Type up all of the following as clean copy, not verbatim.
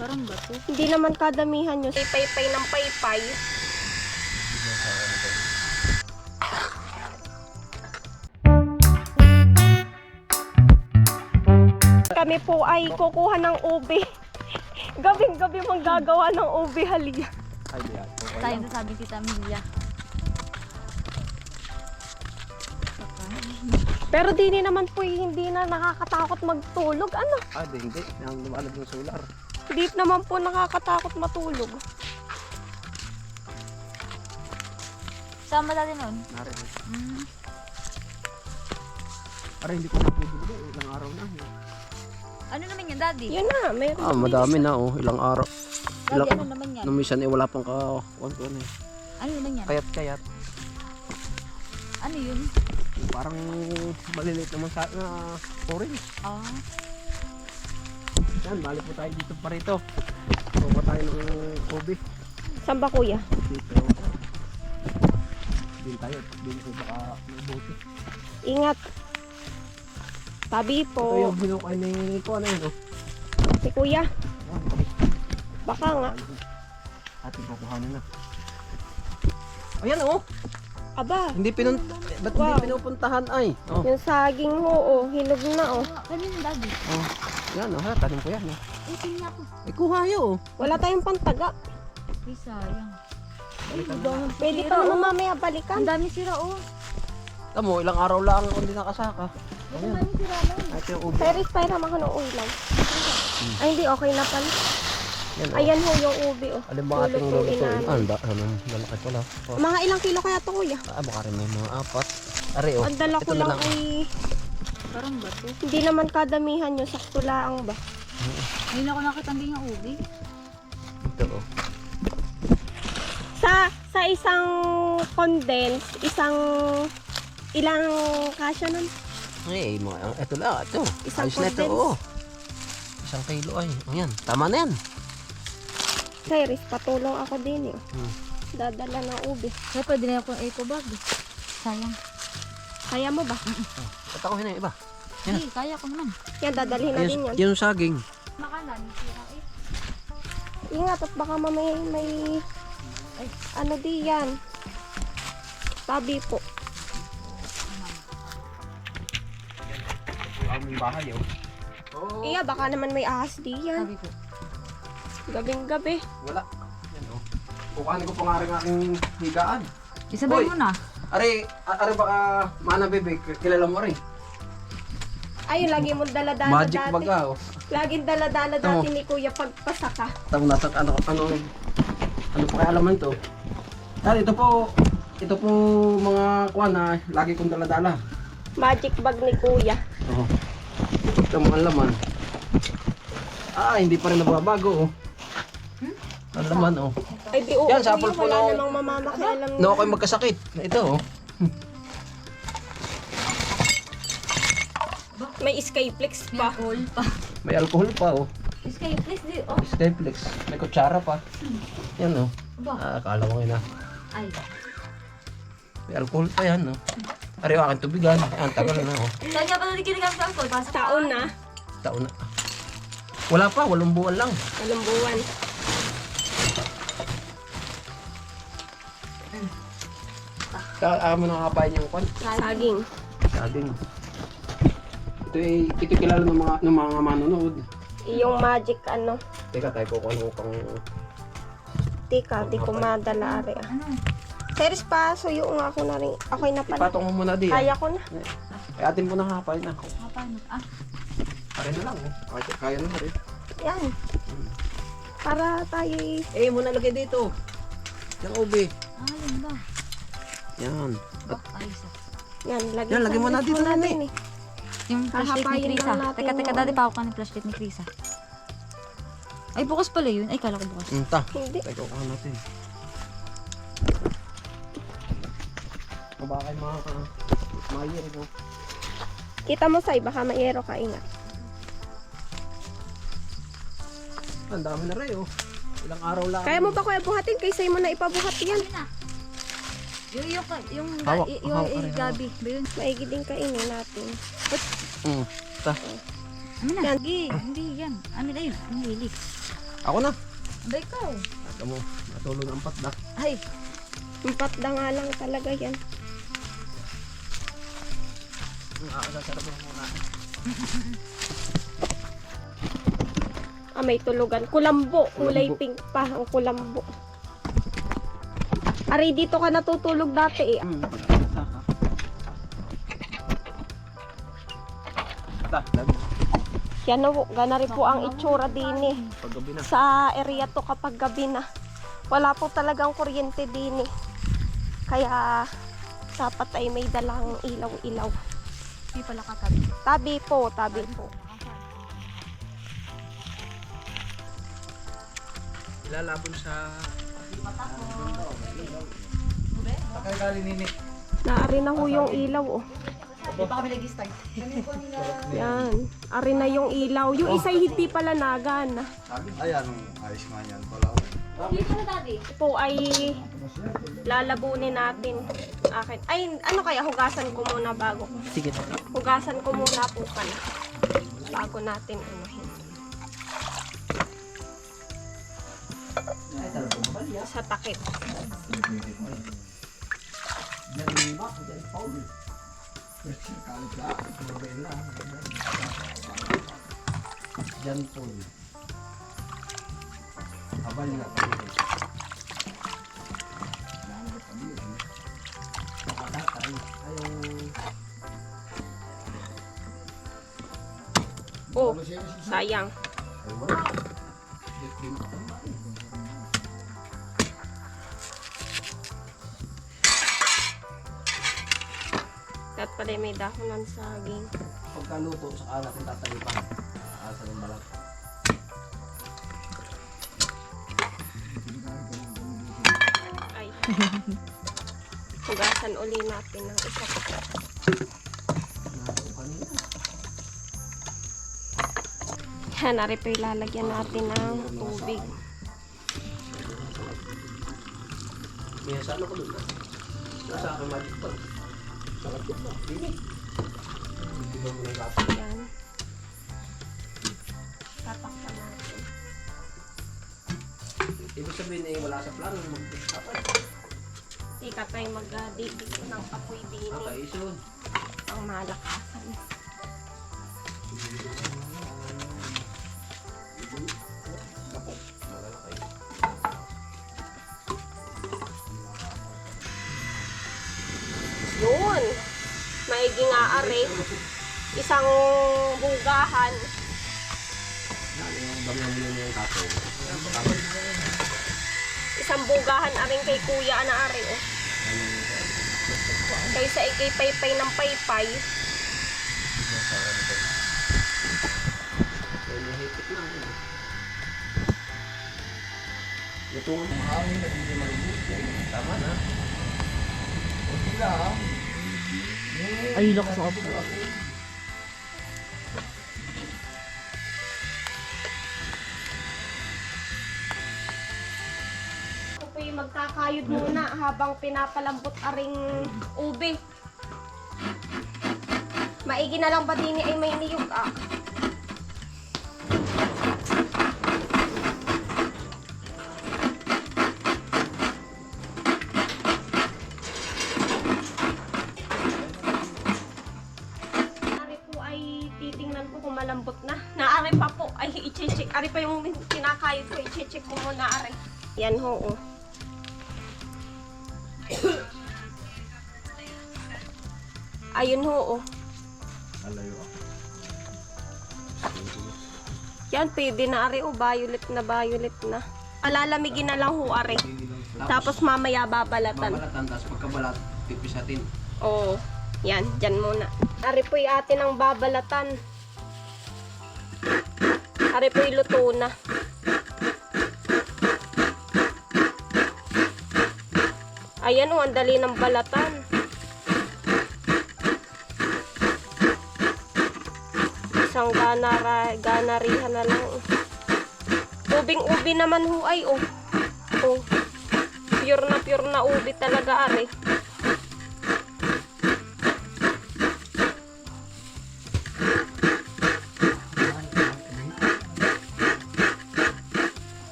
Parang bato. Hindi naman kadamihan yun. Paypay ng paypay. Kami po ay kukuha ng ube. Gabing-gabi manggagawa ng ube halia. Ay, di yan. Tayo na sabi Tita Amelia. Pero di naman po hindi na nakakatakot magtulog. Ano? Ah, hindi. Nang lumalab ng solar. Di naman po nakakatakot matulog. Sama dati nun. Narin. Mm. Para hindi ko napudulog. Ilang araw na. Ano naman yan, Daddy? Yun na, mayroon. Ah, madami na oh. Ilang araw. Daddy, ano naman yan? Nung minsan eh, wala pang ka-kuhan ko eh. Ano naman yan? Kayat-kayat. Ano yun? Parang maliliit naman sa orange. Ah. Yan, balik po tayo dito pa rito. Kuha tayo ng ube. Saan ba kuya? Dito. Din tayo. Din ko baka may buti. Ingat. Tabi Ito po. yung hinukay ni ko ano yun oh. Si kuya. Baka nga. Ating kukuhanin na. Ayan oh. Aba, Hindi ba't Wow. hindi pinupuntahan ay? Oh. yung saging mo, oh, hinog na, oh. Kanina, Daddy? Oh. Yan oh, ha, tanim ko yan oh. Eh, tingnan ako. Eh kuha yun oh. Wala tayong pantaga. Ay, sayang. Pwede pa naman mamaya balikan. Ang dami sira, oh. Tamo, ilang araw lang ako hindi nakasaka. Ang Ayan. dami sira lang. Ito yung ube. Pero para maka ng ulam. Ay, hindi, okay na pala. Yan oh. Ayan ho yung ube, oh. Alin ba ating Lulutuin lulutuin? namin. Lalaki pala. Oh. Mga ilang kilo kaya to, kuya? Ah, baka rin may mga apat. Ari oh. Ang dala ko Ito na lang ay Parang bato. hindi naman kadamihan yun. Sakto lang ba? Ngayon ako nakita hindi nga ubi. Ito oh. Sa isang condense, ilang kasya nun? Ay, mga, ito lang, ito. Isang Ayos na ito, condense. oh. Isang kilo ay. Ayan, tama na yan. Cyrus, patulong ako din, eh. Hmm. Dadala ng ube. Kaya pwede na akong eco bag. Sayang. Kaya mo ba? At ako yung iba. Yan. Hey, kaya ko naman. Yan, dadalhin na din yan. Yung saging. Makalan, sira eh. Ingat at baka mamaya may ano di yan. Tabi po. Yung aming bahay, oh. Oh. Iya, baka naman may ahas di yan. Sabi ko. Gabing-gabi. Wala. Yan, oh. Kukanin ko pa nga rin aking higaan. Isabay Hoy. mo na. Ari baka mana bebe, kilala mo rin. Ay, lagi mo dala-dala Magic dati. baga, oh. Laging dala-dala Tamo. dati ni Kuya pagpasaka. Tamo nasa ano pa kaya alaman ito? Dahil ito po mga kuwan na lagi kong dala-dala. Magic bag ni Kuya. Oo. Ito mga laman. Ah, hindi pa rin nababago, oh. Ang laman, oh. Ay, di oo. Yan, Kuya, sample po wala ng- namang mamamakialam No, ako'y magkasakit. Ito, oh. May Skyflex May pa. alcohol pa. May alcohol pa, oh. Iskay, please, di. Oh. Skyflex. May kutsara pa. Yan, oh. Ba? Ah, akala ko na. Ay. May alcohol pa yan, oh. Ari, aking tubigan. Ang tagal na, oh. Saan nga ba nagkinigang sa alcohol? Pasok Taon na. Taon na. Wala pa, 8 buwan lang. Walang buwan. Mo nakakapain yung kwan. Saging. Saging. Ito kilala ng mga manonood. Yung magic ano. Teka, tayo ko ano pang... Tika, di ko madala ari ah. Ano? Series pa, suyo nga ako na rin. Ako'y na pala. Ipatong mo muna di. Kaya ko na. Ay, atin mo na hapain na. Paano? Ah, Kaya na lang, oh. Kaya na rin. Yan. Para tayo Muna lagay dito. Yung ube. yun ba? Yan. Ba? Ayos ah. yan, Yan, lagyan mo na dito, Nani. Yung flashlight ni Hahapayin Krisa. lang natin Teka, yung- dati pa ako ka ng flashlight ni Krisa. Ay, bukas pala yun. Ay, kala ko bukas. Ta. Hindi. Tayo ko natin. Baka kayo mga mayer ko. Kita mo say, baka mayero ka, ingat. Ang dami na rin, oh. Ilang araw lang. Kaya mo ba kuya buhatin? Kaysa mo na ipabuhat yan. Yun na. Yung Hawak, yung hawak ka rin, gabi. Ba yun? Maigi din kainin natin. Ta. Ano na? Yan. Hindi yan. Ano na yun? Ang hilig. Ako na. Aba, ikaw. Ito mo, natulog ang patda. Ay, Yung patda nga lang talaga yan. Nakakasarap mo muna. May tulugan. Kulambo. Kulay Kulambo. pink pa ang kulambo. Aray, dito ka natutulog dati eh. Yan o, gana rin po ang itsura din eh. Paggabi na. Sa area to kapag gabi na. Wala po talagang kuryente din eh. Kaya dapat ay may dalang ilaw-ilaw. hindi pala katabi. Tabi po, tabi po. Ilalabon sa... Naari na ho yung ilaw oh. Hindi pa kami nag-start. Yan. Ari na yung ilaw. Yung isa'y hindi pala nagana. Ayan, ayos nga yan. Wala ko. Dito na, Daddy. Ito ay lalabunin natin. Akin. Ay, ano kaya? Hugasan ko muna bago. Sige. Hugasan ko muna po pala. Bago natin anuhin. Sa takip. Diyan po. Abal na. Oh, sayang. Dapat pala may dahon ng saging. Pagkaluto, saka natin tatalipan. Asa ng balat. Ay. Hugasan uli natin ng isa pa. Yan, nari pa ilalagyan natin ng tubig. May saan ako doon. Nasa akin magic pa. Nakapit na. Hindi. Hindi ba mo nagkapit? Yan. Tatakpan natin. Ibig sabihin eh, wala sa plano. Magkapit. Ika tayo mag-dibig ng apoy din. Nakaisod. Ang malakasan. Yun. Maiging aari. Isang bugahan. Yung bagay mo yung kato. Isang bugahan aring kay kuya na ari. Oh. Kaysa ikay paypay ng paypay. Nahipit na. Ito nga. Tama na. Ay, lakas ng apo. Ako po'y magkakayod muna habang pinapalambot aring ube. Maigi na lang ba din ay may niyog ah. Ari po ay titingnan ko kung malambot na. Naari pa po ay i-check. Ari pa yung kinakayod ko, i-check ko muna ari. Yan ho oh. Ayun ho oh. Alayo ako. Yan, pwede na ari o, violet na. Alalamigin na lang ho ari. Tapos mamaya babalatan. Babalatan, tapos pagkabalat, pipisatin. Oo. Yan, dyan muna. Ari po'y atin ang babalatan. Ari po'y luto na. Ayan o, ang dali ng balatan. Isang ganarihan na lang. Ubing-ubi naman ho ay oh. Oh. Pure na ubi talaga ari.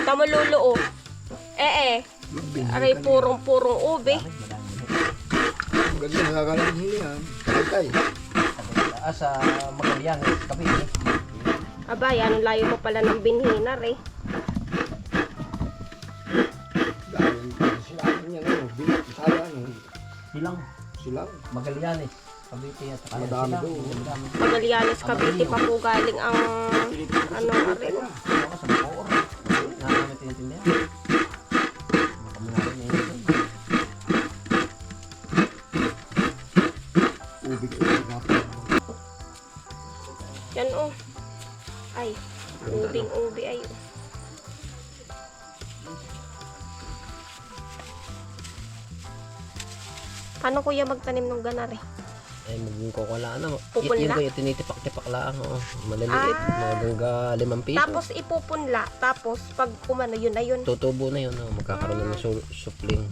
Tamo lulo, oh. Aray, purong-purong ube. Ganda, nakakalang hili yan. Patay. Sa Magallanes, Cavite. Aba, yan, layo mo pala ng binhinar eh. Dahil sila niya ngayon, bilang saya, silang. Magallanes. Cavite at saka Madami sila. doon. Madami. Magallanes, Cavite pa po galing ang ano rin. Ako sa Bacoor. Nakakami tinitindihan. Makamunari niya yun. Ubig. Yan oh. Ay, ubing-ubi ay. Paano kuya magtanim ng ganar eh? Ay, maging kukulaan na. Pupunla? Yun ko yung tinitipak-tipak lang. Oh. Maliliit. Hanggang 5 piso. Tapos ipupunla, tapos pag umano yun na yun. Tutubo na yun. Oh. Magkakaroon na ng supling.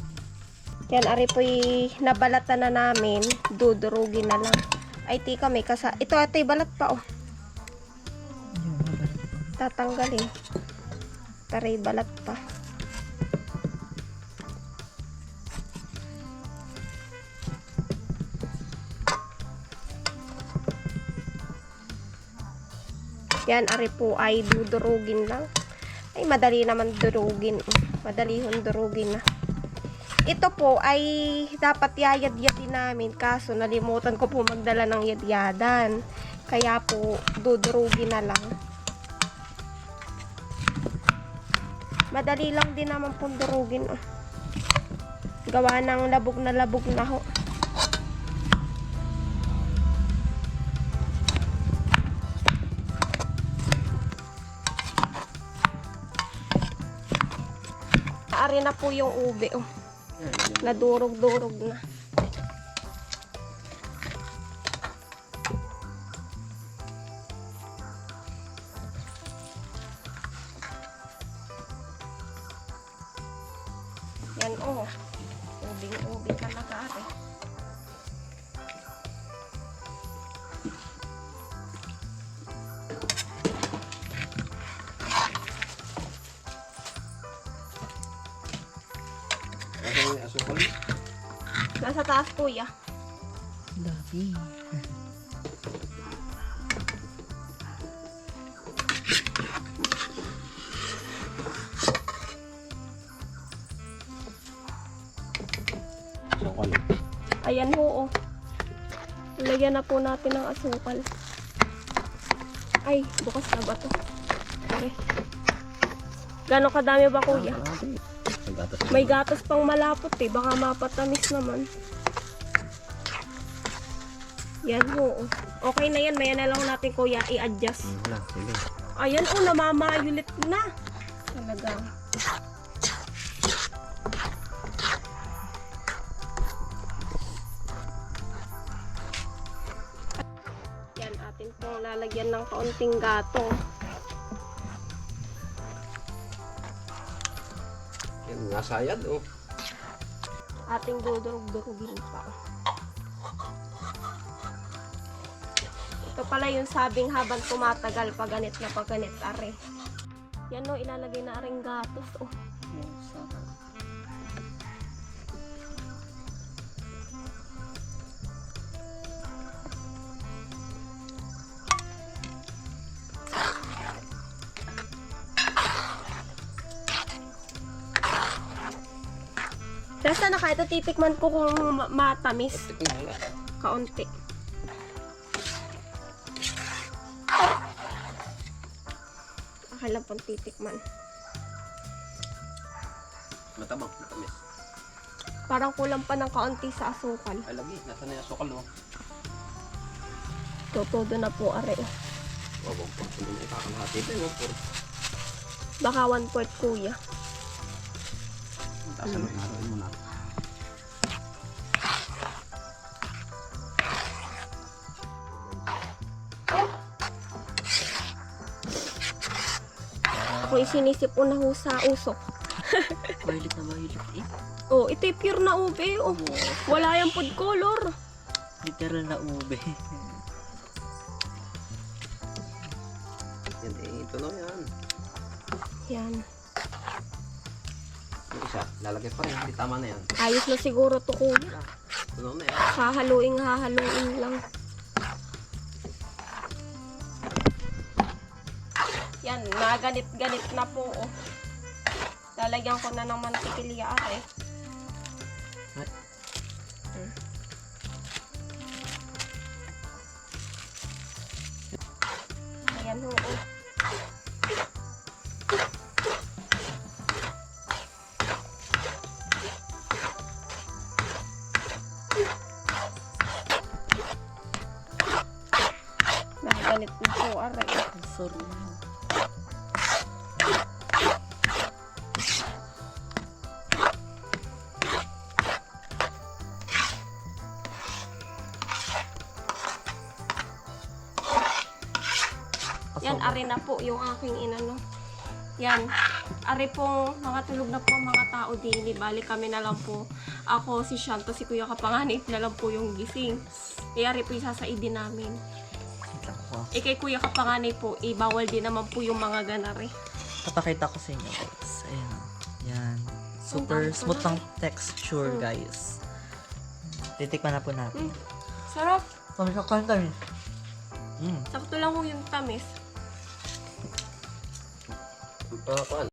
Yan, ari po'y nabalatan na namin. Dudurugin na lang. Ay, tika, may ito ato'y balat pa, oh. Tatanggalin. Taray, balat pa. Yan, ari po ay dudurugin lang. Ay, madali naman durugin. Madali hong durugin na. Ito po ay dapat yayad-yadin namin kaso nalimutan ko po magdala ng yadyadan. Kaya po dudurugin na lang. Madali lang din naman pong durugin. Oh. Gawa ng labog na ho. Ari na po yung ube. Oh. Nadurog-durog na. Yan oh. Ubing-ubing talaga ari. May asukal. Nasa taas kuya. Dami. Asukal. Ayan ho oh. Lagyan na po natin ng asukal. Ay, bukas na ba to? Okay. Gano'ng kadami ba kuya? May gatas pang malapot eh. Baka mapatamis naman. Yan ho. Okay na yan. Maya na lang natin kuya i-adjust. Sige. Ayan oh. Namamayulit na. Talagang. Yan atin pong lalagyan ng kaunting gatong. Yan, nasayad oh. Ating dudurog-durugin pa. Ito pala yung sabing habang tumatagal paganit na paganit are. Yan o, ilalagay na aring gatos oh. Basta na kahit titikman ko kung matamis. Kaunti. Akala pang titikman. Matabang, matamis. Parang kulang pa ng kaunti sa asukal. Ay, lagi. Nasa na yung asukal oh. Todo na po are. Wawag po. Hindi na ikakalahati ito yung puro. Baka 1/4 kuya. Tasalot na rin muna. Ako isinisip ko na ho sa usok. Mahilig na mahilig eh. Oh, ito'y pure na ube. Oh. Wala yung food color. Literal na ube. Yan eh, ito na yan. Yan. isa, lalagay pa rin. Hindi tama na yan. Ayos na siguro to kuya. Ano na yan? Hahaluin lang. Yan, naganit-ganit na po. Oh. Lalagyan ko na ng mantikilya eh. Ayan ho. Oh. Naganit na po aray. Sorry. Yan, ari na po yung aking inano. Yan. Ari pong mga tulog na po ang mga tao din. Bali kami na lang po. Ako, si Shanto, si Kuya Kapanganib na lang po yung gising. Ari po isasaidin namin. Kay Kuya Kapanganib po, bawal din naman po yung mga ganari. Papakita ko sa inyo guys. Ayan. Yan. Super smooth ng texture guys. Titikman na po natin. Sarap. Kami sa kanta Sakto lang po yung tamis. Kuan.